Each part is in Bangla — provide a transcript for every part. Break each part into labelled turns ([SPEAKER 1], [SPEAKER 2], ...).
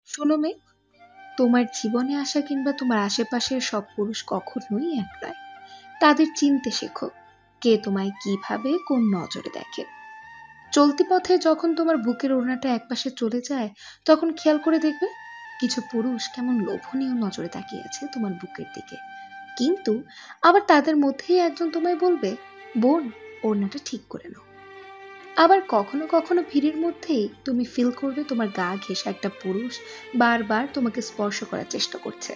[SPEAKER 1] শোনো মেয়ে, তোমার জীবনে আসা কিংবা তোমার আশেপাশের সব পুরুষ কখনোই এক নয়। তাদের চিনতে শেখো, কে তোমায় কিভাবে কোন নজরে দেখে। চলতি পথে যখন তোমার বুকের ওড়নাটা একপাশে চলে যায়, তখন খেয়াল করে দেখবে কিছু পুরুষ কেমন লোভনীয় নজরে তাকিয়ে আছে তোমার বুকের দিকে। কিন্তু আবার তাদের মধ্যেই একজন তোমায় বলবে, বোন, ওড়নাটা ঠিক করে নাও। আবার কখনো কখনো ভিড়ের মধ্যেই তুমি ফিল করবে তোমার গা ঘেঁষা একটা পুরুষ বারবার তোমাকে স্পর্শ করার চেষ্টা করছে,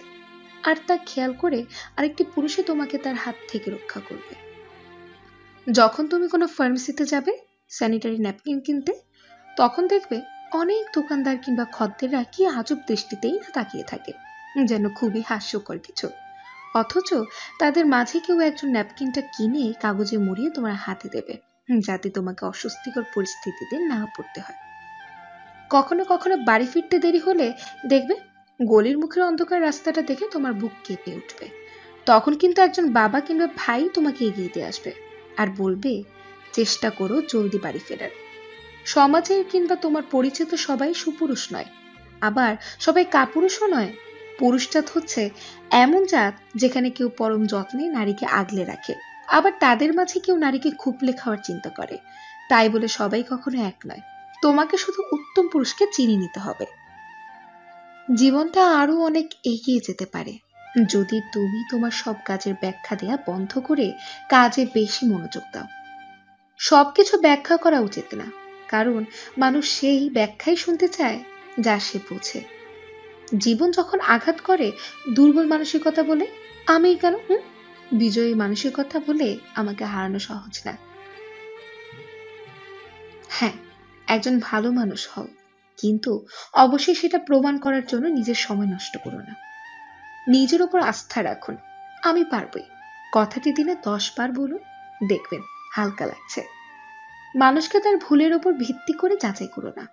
[SPEAKER 1] আর তা খেয়াল করে আরেকটি পুরুষে তোমাকে তার হাত থেকে রক্ষা করবে। যখন তুমি কোনো ফার্মেসিতে যাবে স্যানিটারি ন্যাপকিন কিনতে, তখন দেখবে অনেক দোকানদার কিংবা খদ্দেররা কি আজব দৃষ্টিতেই না তাকিয়ে থাকে, যেন খুবই হাস্যকর কিছু। অথচ তাদের মাঝে কেউ একজন ন্যাপকিনটা কিনে কাগজে মুড়িয়ে তোমার হাতে দেবে, যাতে তোমাকে অস্বস্তিকর পরিস্থিতিতে না পড়তে হয়। কখনো কখনো বাড়ি ফিরতে দেরি হলে দেখবে গলির মুখের অন্ধকার রাস্তাটা দেখে তোমার বুক কেঁপে উঠবে। তখন কিন্তু একজন বাবা কিংবা ভাই তোমাকে এগিয়ে দিয়ে আসবে আর বলবে, চেষ্টা করো জলদি বাড়ি ফেরার। সমাজের কিংবা তোমার পরিচিত সবাই সুপুরুষ নয়, আবার সবাই কাপুরুষও নয়। পুরুষজাত হচ্ছে এমন জাত যেখানে কেউ পরম যত্নে নারীকে আগলে রাখে, আবার তাদের মাঝে কেউ নারীকে খুপলে খাওয়ার চিন্তা করে। তাই বলে সবাই কখনো এক নয়। তোমাকে শুধু উত্তম পুরুষকে চিনি নিতে হবে। জীবনটা আরো অনেক এগিয়ে যেতে পারে যদি তুমি তোমার সব কাজের ব্যাখ্যা দেয়া বন্ধ করে কাজে বেশি মনোযোগ দাও। সবকিছু ব্যাখ্যা করা উচিত না, কারণ মানুষ সেই ব্যাখ্যাই শুনতে চায় যা সে বোঝে। জীবন যখন আঘাত করে দুর্বল মানসিকতা বলে আমি কেন, বিজয়ী মানসিকতা বলে আমাকে হারানো সহজ না। হ্যাঁ, একজন ভালো মানুষ হও, কিন্তু অবশ্যই সেটা প্রমাণ করার জন্য নিজের সময় নষ্ট করো না। নিজের উপর আস্থা রাখুন, আমি পারবই কথাটি দিনে 10 বার বলুন, দেখবেন হালকা লাগছে। মানুষকে তার ভুলের উপর ভিত্তি করে যাচাই করো না,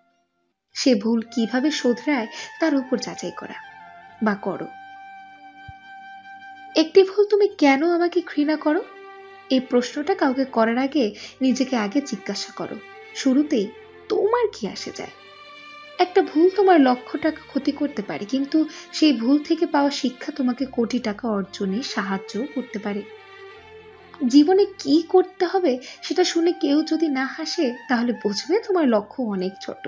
[SPEAKER 1] সে ভুল কিভাবে শোধরায় তার উপর যাচাই করা বা করো। একটি ভুল তুমি কেন আমাকে ঘৃণা করো, এই প্রশ্নটা কাউকে করার আগে নিজেকে আগে জিজ্ঞাসা করো। শুরুতেই তোমার কি আসে যায়? একটা ভুল তোমার লক্ষ টাকা ক্ষতি করতে পারে, কিন্তু সেই ভুল থেকে পাওয়া শিক্ষা তোমাকে কোটি টাকা অর্জনে সাহায্য করতে পারে। জীবনে কি করতে হবে সেটা শুনে কেউ যদি না হাসে, তাহলে বুঝবে তোমার লক্ষ্য অনেক ছোট।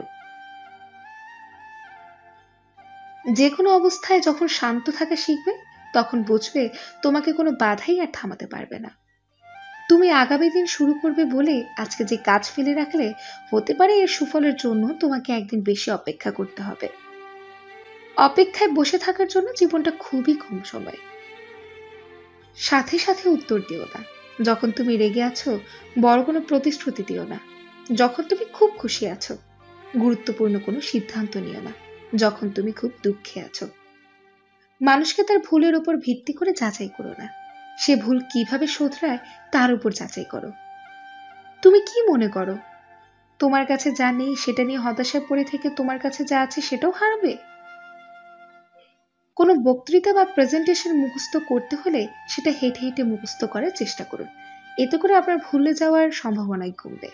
[SPEAKER 1] যে কোনো অবস্থায় যখন শান্ত থাকা শিখবে, তখন বুঝবে তোমাকে কোনো বাধাই আর থামাতে পারবে না। তুমি আগামী দিন শুরু করবে বলে আজকে যে কাজ ফেলে রাখলে, হতে পারে এর সুফলের জন্য তোমাকে একদিন বেশি অপেক্ষা করতে হবে। অপেক্ষায় বসে থাকার জন্য জীবনটা খুবই কম সময়। সাথে সাথে উত্তর দিও না। যখন তুমি রেগে আছো, বড় কোনো প্রতিশ্রুতি দিও না। যখন তুমি খুব খুশি আছো, গুরুত্বপূর্ণ কোনো সিদ্ধান্ত নিও না। যখন তুমি খুব দুঃখে আছো, মানুষকে তার ভুলের উপর ভিত্তি করে যাচাই করো না, সে ভুল কিভাবে শোধরায় তার উপর যাচাই করো। তুমি কি মনে করো তোমার কাছে যা নেই সেটা নিয়ে হতাশায় পড়ে থেকে তোমার কাছে যা আছে সেটাও হারাবে? কোনো বক্তৃতা বা প্রেজেন্টেশন মুখস্থ করতে হলে সেটা হেঁটে হেঁটে মুখস্থ করার চেষ্টা করুন। এতে করে আপনার ভুলে যাওয়ার সম্ভাবনাই কমবে।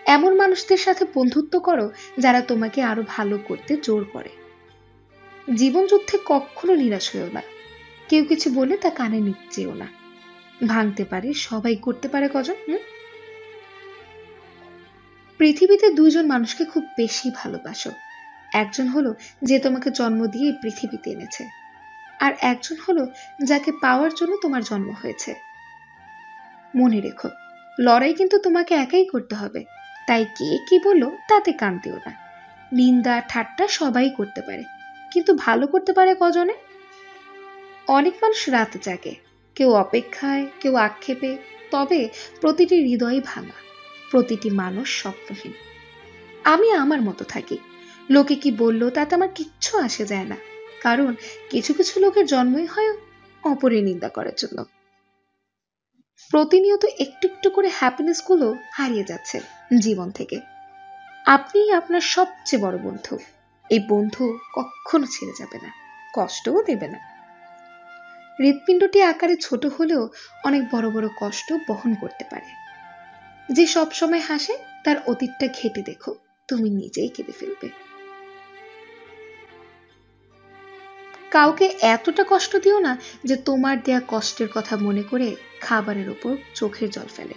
[SPEAKER 1] এমন মানুষদের সাথে বন্ধুত্ব করো যারা তোমাকে আরো ভালো করতে জোর করে। জীবন যুদ্ধে কখনো নিরাশ হয়েও না। কেউ কিছু বলে তা কানে নিচ্ছেও না। ভাঙতে পারে সবাই, করতে পারে কজন? পৃথিবীতে দুইজন মানুষকে খুব বেশি ভালোবাসো। একজন হলো যে তোমাকে জন্ম দিয়ে এই পৃথিবীতে এনেছে, আর একজন হলো যাকে পাওয়ার জন্য তোমার জন্ম হয়েছে। মনে রেখো, লড়াই কিন্তু তোমাকে একাই করতে হবে। তাই কে কি বললো তাতে কান দিও না। নিন্দা ঠাট্টা সবাই করতে পারে, কিন্তু ভালো করতে পারে কজনে? অনেক মানুষ রাত জাগে, কেউ অপেক্ষায়, কেউ আক্ষেপে, তবে প্রতিটি হৃদয় ভাঙা, প্রতিটি মানুষ স্বপ্নহীন। আমি আমার মতো থাকি, লোকে কি বললো তাতে আমার কিচ্ছু আসে যায় না, কারণ কিছু কিছু লোকের জন্মই হয় অপরের নিন্দা করার জন্য। প্রতিনিয়ত একটু একটু করে হ্যাপিনেস গুলো হারিয়ে যাচ্ছে জীবন থেকে। আপনি আপনার সবচেয়ে বড় বন্ধু। এই বন্ধু কখনো ছেড়ে যাবে না, কষ্টও দেবে না। হৃৎপিণ্ডটি আকারে ছোট হলেও অনেক বড় বড় কষ্ট বহন করতে পারে। যে সব সময় হাসে তার অতীতটা ঘেঁটে দেখো, তুমি নিজেই কেঁদে ফেলবে। কাউকে এতটা কষ্ট দিও না যে তোমার দেয়া কষ্টের কথা মনে করে খাবারের উপর চোখের জল ফেলে।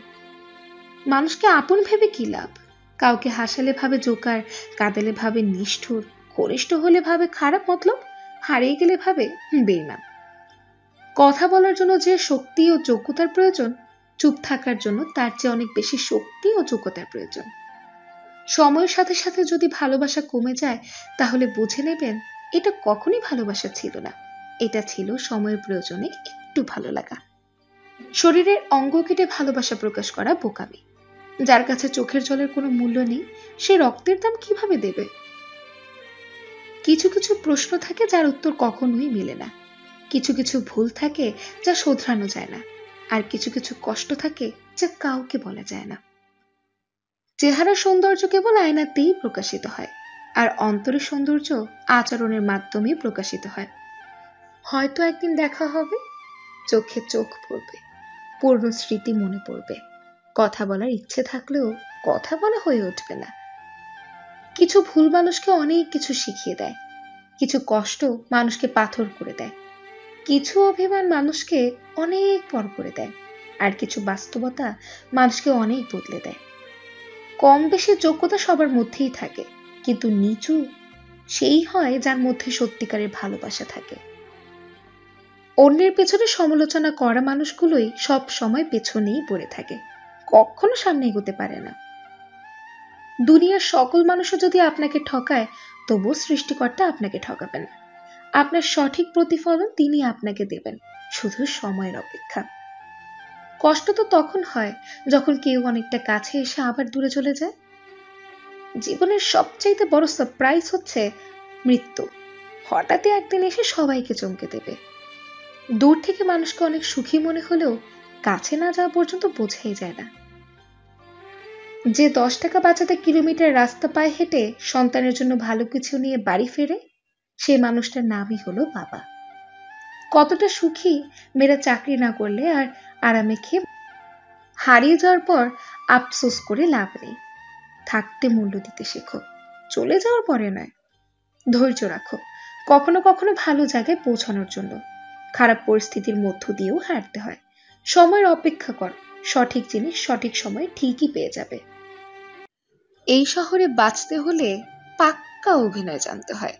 [SPEAKER 1] মানুষকে আপন ভেবে কি লাভ? কাউকে হাসালে ভাবে জোকার, কাঁদালে ভাবে নিষ্ঠুর, ঘনিষ্ঠ হলে ভাবে খারাপ, মতলব হারিয়ে গেলে ভাবে বেইমান। কথা বলার জন্য যে শক্তি ও যোগ্যতার প্রয়োজন, চুপ থাকার জন্য তার চেয়ে অনেক বেশি শক্তি ও যোগ্যতার প্রয়োজন। সময়ের সাথে সাথে যদি ভালোবাসা কমে যায়, তাহলে বুঝে নেবেন এটা কখনই ভালোবাসা ছিল না, এটা ছিল সময়ের প্রয়োজনে একটু ভালো লাগা। শরীরের অঙ্গ কেটে ভালোবাসা প্রকাশ করা বোকামি। যার কাছে চোখের জলের কোনো মূল্য নেই, সে রক্তের দাম কিভাবে দেবে? কিছু কিছু প্রশ্ন থাকে যার উত্তর কখনোই মেলে না, কিছু কিছু ভুল থাকে যা শোধরানো যায় না, আর কিছু কিছু কষ্ট থাকে যা কাউকে বলা যায় না। চেহারার সৌন্দর্য কেবল আয়নাতেই প্রকাশিত হয়, আর অন্তরের সৌন্দর্য আচরণের মাধ্যমে প্রকাশিত হয়। হয়তো একদিন দেখা হবে, চোখে চোখ পড়বে, পুরনো স্মৃতি মনে পড়বে, কথা বলার ইচ্ছে থাকলেও কথা বলা হয়ে উঠবে না। কিছু ভুল মানুষকে অনেক কিছু শিখিয়ে দেয়, কিছু কষ্ট মানুষকে পাথর করে দেয়, কিছু অভিমান মানুষকে অনেক পর করে দেয়, আর কিছু বাস্তবতা মানুষকে অনেক বদলে দেয়। কম বেশি যোগ্যতা সবার মধ্যেই থাকে, কিন্তু নিচু সেই হয় যার মধ্যে সত্যিকারের ভালোবাসা থাকে। অন্যের পেছনে সমালোচনা করা মানুষগুলোই সব সময় পেছনেই পড়ে থাকে, কখনো সামনে এগোতে পারে না। দুনিয়ার সকল মানুষও যদি আপনাকে ঠকায়, তবু সৃষ্টিকর্তা আপনাকে ঠকাবেন না। আপনার সঠিক প্রতিফলন তিনি আপনাকে দেবেন, শুধু সময়ের অপেক্ষা। কষ্ট তো তখন হয় যখন কেউ অনেকটা কাছে এসে আবার দূরে চলে যায়। জীবনের সবচাইতে বড় সারপ্রাইজ হচ্ছে মৃত্যু। হঠাৎই একদিন এসে সবাইকে চমকে দেবে। দূর থেকে মানুষকে অনেক সুখী মনে হলেও কাছে না যাওয়া পর্যন্ত বোঝাই যায় না। যে 10 টাকা বাঁচাতে কিলোমিটার রাস্তা পায়ে হেঁটে সন্তানের জন্য ভালো কিছু নিয়ে বাড়ি ফেরে, সেই মানুষটার নামই হলো বাবা। কতটা সুখী মেয়েরা চাকরি না করলে আর আরামে খেয়ে হারিয়ে যাওয়ার পর আফসোস করে লাভ নেই। থাকতে মূল্য দিতে শেখো, চলে যাওয়ার পরে নয়। ধৈর্য রাখো, কখনো কখনো ভালো জায়গায় পৌঁছানোর জন্য খারাপ পরিস্থিতির মধ্য দিয়েও হাঁটতে হয়। সময়ের অপেক্ষা কর, সঠিক জিনিস সঠিক সময়ে ঠিকই পেয়ে যাবে। এই শহরে বাঁচতে হলে পাক্কা অভিনয় জানতে হয়।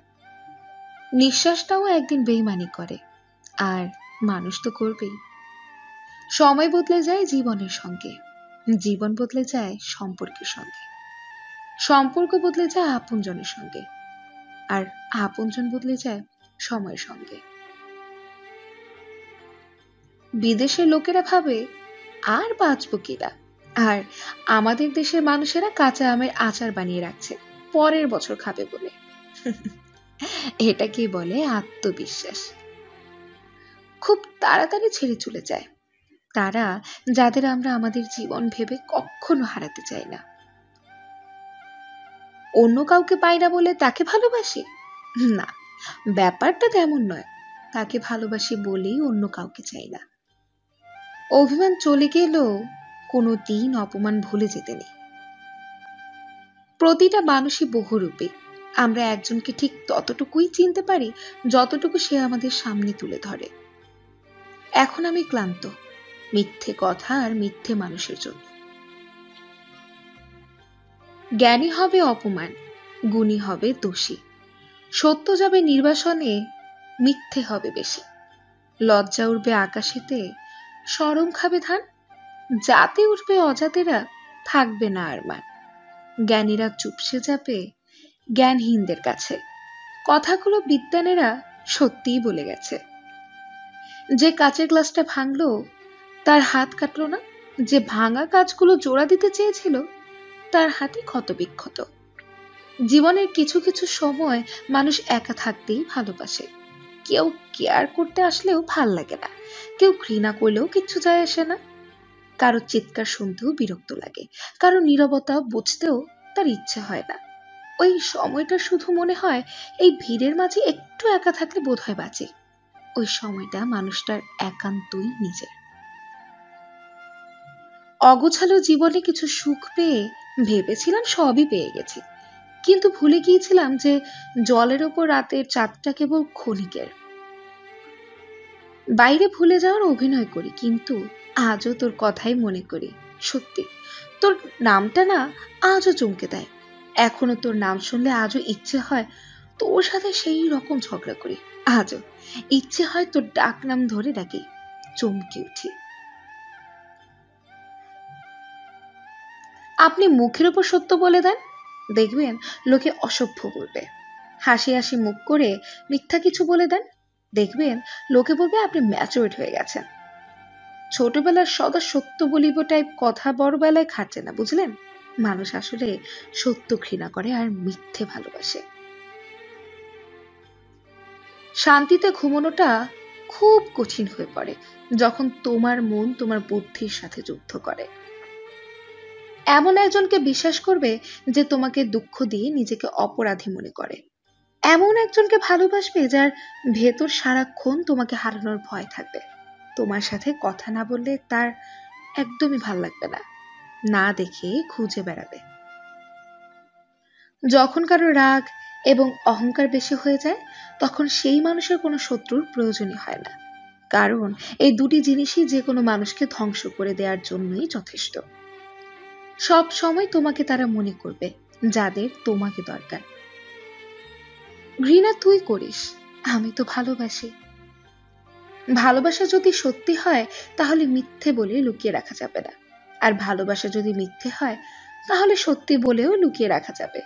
[SPEAKER 1] নিঃশ্বাসটাও একদিন বেইমানি করে, আর মানুষ তো করবেই। সময় বদলে যায় জীবনের সঙ্গে, জীবন বদলে যায় সম্পর্কের সঙ্গে, সম্পর্ক বদলে যায় আপনজনের সঙ্গে, আর আপনজন বদলে যায় সময়ের সঙ্গে। বিদেশের লোকেরা ভাবে আর বাঁচবো কিনা, আর আমাদের দেশের মানুষেরা কাঁচা আমের আচার বানিয়ে রাখছে পরের বছর খাবে বলে। এটাকে বলে আত্মবিশ্বাস। খুব তাড়াতাড়ি ছেড়ে চলে যায় তারা, যাদের আমরা আমাদের জীবন ভেবে কখনো হারাতে চাই না। অন্য কাউকে পাই না বলে তাকে ভালোবাসি না, ব্যাপারটা তেমন নয়। তাকে ভালোবাসি বলেই অন্য কাউকে চাই না। অভিমান চলে গেলেও কোনো দিন অপমান ভুলে যেতে নেই। প্রতিটা মানুষই বহুরূপী। আমরা একজনকে ঠিক ততটুকুই চিনতে পারি যতটুকু সে আমাদের সামনে তুলে ধরে। এখন আমি ক্লান্ত মিথ্যে কথা আর মিথ্যে মানুষের জন্য। জ্ঞানী হবে অপমান, গুণী হবে দোষী। সত্য যাবে নির্বাসনে, মিথ্যে হবে বেশি। লজ্জা উঠবে আকাশেতে, শরম খাবে ধান। জাতে উঠবে অজাতেরা, থাকবে না আর মান। জ্ঞানীরা চুপসে যাবে জ্ঞানহীনদের কাছে। কথাগুলো বিদ্বানেরা সত্যিই বলে গেছে। যে কাচের গ্লাসটা ভাঙলো তার হাত কাটলো না, যে ভাঙা কাজগুলো জোড়া দিতে চেয়েছিল তার হাতে ক্ষত বিক্ষত। জীবনের কিছু কিছু সময় মানুষ একা থাকতেই ভালোবাসে। কেউ কেয়ার করতে আসলেও ভাল লাগে না, কেউ ঘৃণা করলেও কিচ্ছু যায় আসে না। কারো চিৎকার শুনতেও বিরক্ত লাগে, কারো নীরবতা বুঝতেও তার ইচ্ছে হয় না। ওই সময়টা শুধু মনে হয় এই ভিড়ের মাঝে একটু একা থাকলে বোধহয় বাঁচে। ওই সময়টা মানুষটার একান্তই নিজের। অগোছালো জীবনে কিছু সুখ পেয়ে ভেবেছিলাম সবই পেয়ে গেছি, কিন্তু ভুলে গিয়েছিলাম যে জলের ওপর রাতের চাঁদটা কেবল ক্ষণিকের। বাইরে ভুলে যাওয়ার অভিনয় করি, কিন্তু আজও তোর কথাই মনে করি। সত্যি, তোর নামটা না আজও চমকে দেয়। এখনো তোর নাম শুনলে আজও ইচ্ছে হয় তোর সাথে সেই রকম ঝগড়া করি। আজও ইচ্ছে হয় তোর ডাক নাম ধরে ডাকি, চমকে উঠি। আপনি মুখের উপর সত্য বলে দেন, দেখবেন লোকে অসভ্য বলবে। হাসি হাসি মুখ করে মিথ্যা কিছু বলে দেন, দেখবেন লোকে বলবে আপনি ম্যাচুরড হয়ে গেছেন। ছোটবেলার সদা সত্য বলিব টাইপ কথা বড় বেলায় খাটছে না, বুঝলেন? মানুষ আসলে সত্য ঘৃণা করে আর মিথ্যে ভালোবাসে। শান্তিতে ঘুমানোটা খুব কঠিন হয়ে পড়ে যখন তোমার মন তোমার বুদ্ধির সাথে যুদ্ধ করে। এমন একজনকে বিশ্বাস করবে যে তোমাকে দুঃখ দিয়ে নিজেকে অপরাধী মনে করে। এমন একজনকে ভালোবাসবে যার ভেতর সারাক্ষণ তোমাকে হারানোর ভয় থাকবে। তোমার সাথে কথা না বললে তার একদমই ভাল লাগবে না, না দেখে খুঁজে বেড়াবে। যখন কারো রাগ এবং অহংকার বেশি হয়ে যায়, তখন সেই মানুষের কোনো শত্রুর প্রয়োজনই হয় না, কারণ এই দুটি জিনিসই যে কোনো মানুষকে ধ্বংস করে দেওয়ার জন্যই যথেষ্ট। সব সময় তোমাকে তারা মনে করবে যাদের তোমাকে দরকার। ঘৃণা তুই করিস, আমি তো ভালোবাসি। ভালোবাসা যদি সত্যি হয় তাহলে মিথ্যে বলে লুকিয়ে রাখা যাবে না, আর ভালোবাসা যদি মিথ্যে হয় তাহলে সত্যি বলেও লুকিয়ে রাখা যাবে।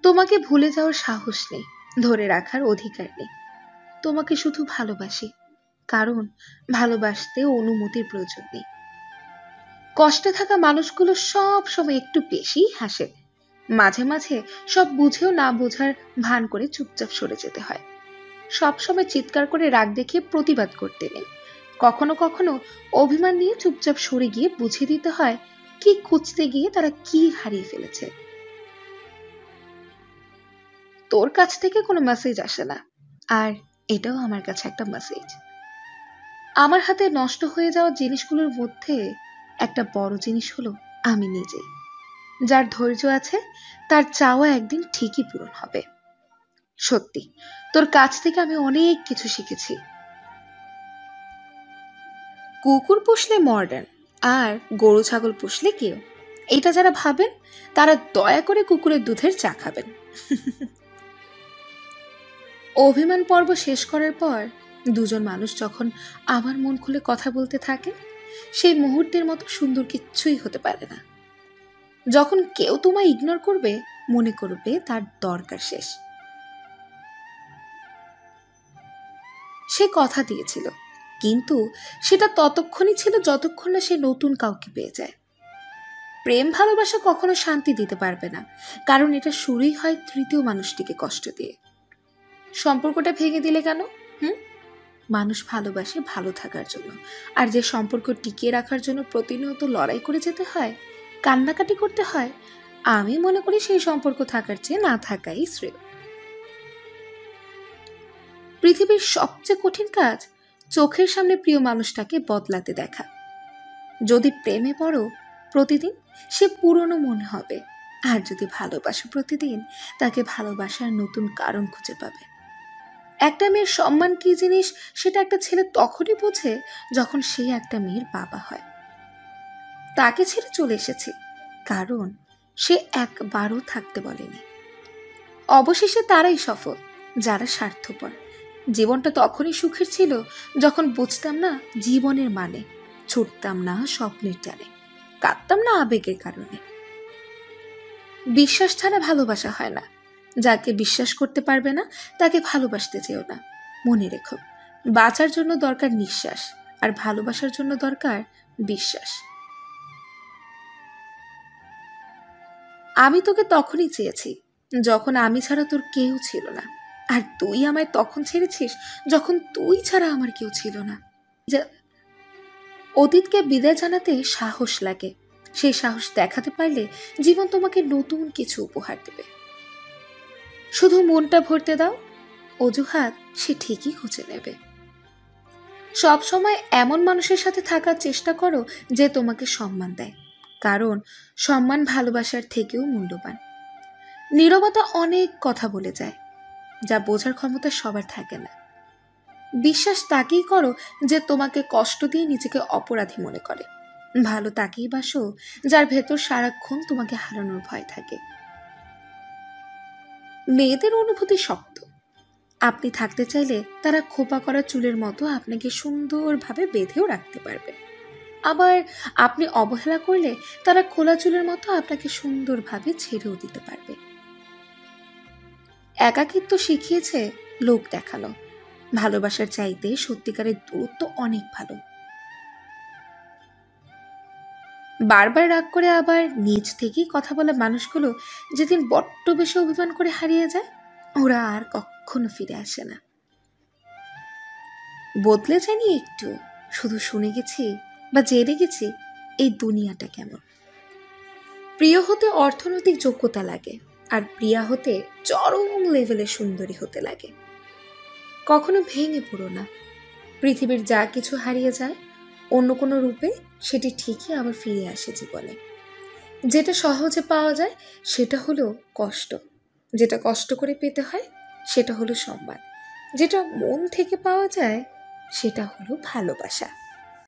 [SPEAKER 1] তোমাকে ভুলে যাওয়ার সাহস নেই, ধরে রাখার অধিকার নেই। তোমাকে শুধু ভালোবাসি, কারণ ভালোবাসতে অনুমতির প্রয়োজন নেই। কষ্টে থাকা মানুষগুলো সব সময় একটু বেশি হাসে, মাঝে মাঝে সব বুঝেও না বোঝার ভান করে চুপচাপ সরে যেতে হয়। সব সময় চিৎকার করে রাগ দেখিয়ে প্রতিবাদ করতে নেই, কখনো কখনো অভিমান নিয়ে চুপচাপ সরে গিয়ে বুঝিয়ে দিতে হয় কি খুঁজতে গিয়ে তারা কি হারিয়ে ফেলেছে। তোর কাছ থেকে কোনো মেসেজ আসে না, আর এটাও আমার কাছে একটা মেসেজ। আমার হাতে নষ্ট হয়ে যাওয়া জিনিসগুলোর মধ্যে একটা বড় জিনিস হলো আমি নিজেই। যার ধৈর্য আছে তার চাওয়া একদিন ঠিকই পূরণ হবে। সত্যি, তোর কাছ থেকে আমি অনেক কিছু শিখেছি। কুকুর পুষলে মডার্ন, আর গরু ছাগল পুষলে কেউ, এটা যারা ভাবেন তারা দয়া করে কুকুরের দুধের চা খাবেন। অভিমান পর্ব শেষ করার পর দুজন মানুষ যখন আমার মন খুলে কথা বলতে থাকে, সেই মুহূর্তের মতো সুন্দর কিচ্ছুই হতে পারে না। যখন কেউ তোমায় ইগনোর করবে, মনে করবে তার দরকার শেষ। সে কথা দিয়েছিল, কিন্তু সেটা ততক্ষণই ছিল যতক্ষণ না সে নতুন কাউকে পেয়ে যায়। প্রেম ভালোবাসা কখনো শান্তি দিতে পারবে না, কারণ এটা শুরুই হয় তৃতীয় মানুষটিকে কষ্ট দিয়ে। সম্পর্কটা ভেঙে দিলে কেন? মানুষ ভালোবাসে ভালো থাকার জন্য, আর যে সম্পর্ক টিকিয়ে রাখার জন্য প্রতিনিয়ত লড়াই করে যেতে হয়, কান্নাকাটি করতে হয়, আমি মনে করি সেই সম্পর্ক থাকার চেয়ে না থাকাই শ্রেয়। পৃথিবীর সবচেয়ে কঠিন কাজ চোখের সামনে প্রিয় মানুষটাকে বদলাতে দেখা। যদি প্রেমে পড়ো প্রতিদিন, সে পুরনো মনে হবে, আর যদি ভালোবাসো প্রতিদিন, তাকে ভালোবাসার নতুন কারণ খুঁজে পাবে। একটা মেয়ের সম্মান কি জিনিস সেটা একটা ছেলে তখনই বোঝে যখন সে একটা মেয়ের বাবা হয়। তাকে ছেড়ে চলে এসেছি কারণ সে একবারও থাকতে বলেনি। অবশেষে তারাই সফল যারা স্বার্থপর। জীবনটা তখনই সুখের ছিল যখন বুঝতাম না জীবনের মানে, ছুটতাম না স্বপ্নের টানে, কাঁদতাম না আবেগের কারণে। বিশ্বাস ছাড়া ভালোবাসা হয় না। যাকে বিশ্বাস করতে পারবে না তাকে ভালোবাসতে চেও না। মনে রেখো, বাঁচার জন্য দরকার নিঃশ্বাস, আর ভালোবাসার জন্য দরকার বিশ্বাস। আমি তোকে তখনই চেয়েছি যখন আমি ছাড়া তোর কেউ ছিল না, আর তুই আমায় তখন ছেড়েছিস যখন তুই ছাড়া আমার কেউ ছিল না। অতীতকে বিদায় জানাতে সাহস লাগে, সেই সাহস দেখাতে পারলে জীবন তোমাকে নতুন কিছু উপহার দেবে। শুধু মনটা ভরতে দাও, অজুহাত সে ঠিকই খুঁজে নেবে। সব সময় এমন মানুষের সাথে থাকার চেষ্টা করো যে তোমাকে সম্মান দেয়, কারণ সম্মান ভালোবাসার থেকেও মূল্যবান। নীরবতা অনেক কথা বলে যায়, যা বোঝার ক্ষমতা সবার থাকে না। বিশ্বাস তাকেই করো যে তোমাকে কষ্ট দিয়ে নিজেকে অপরাধী মনে করে। ভালো তাকেই বাসো যার ভেতর সারাক্ষণ তোমাকে হারানোর ভয় থাকে। মেয়েদের অনুভূতি শক্ত। আপনি থাকতে চাইলে তারা খোপা করা চুলের মতো আপনাকে সুন্দরভাবে বেঁধেও রাখতে পারবে। আবার আপনি অবহেলা করলে তারা খোলা চুলের মতো আপনাকে সুন্দরভাবে ছেড়েও দিতে পারবে। একাকিত্ব শিখিয়েছে লোক দেখানো। ভালোবাসার চাইতে সত্যিকারের দূরত্ব অনেক ভালো। বারবার রাগ করে আবার নিজ থেকেই কথা বলা মানুষগুলো যেদিন বড্ড বেশি অভিমান করে হারিয়ে যায়, ওরা আর কখনো ফিরে আসে না। বদলে যায়নি একটু, শুধু শুনে গেছি বা জেনে গেছি এই দুনিয়াটা কেমন। প্রিয় হতে অর্থনৈতিক যোগ্যতা লাগে, আর প্রিয়া হতে চরম লেভেলের সুন্দরী হতে লাগে। কখনো ভেঙে পড়ো না। পৃথিবীর যা কিছু হারিয়ে যায় অন্য কোনো রূপে সেটি ঠিকই আবার ফিরে আসে জীবনে। যেটা সহজে পাওয়া যায় সেটা হলো কষ্ট, যেটা কষ্ট করে পেতে হয় সেটা হলো সম্মান, যেটা মন থেকে পাওয়া যায় সেটা হলো ভালোবাসা।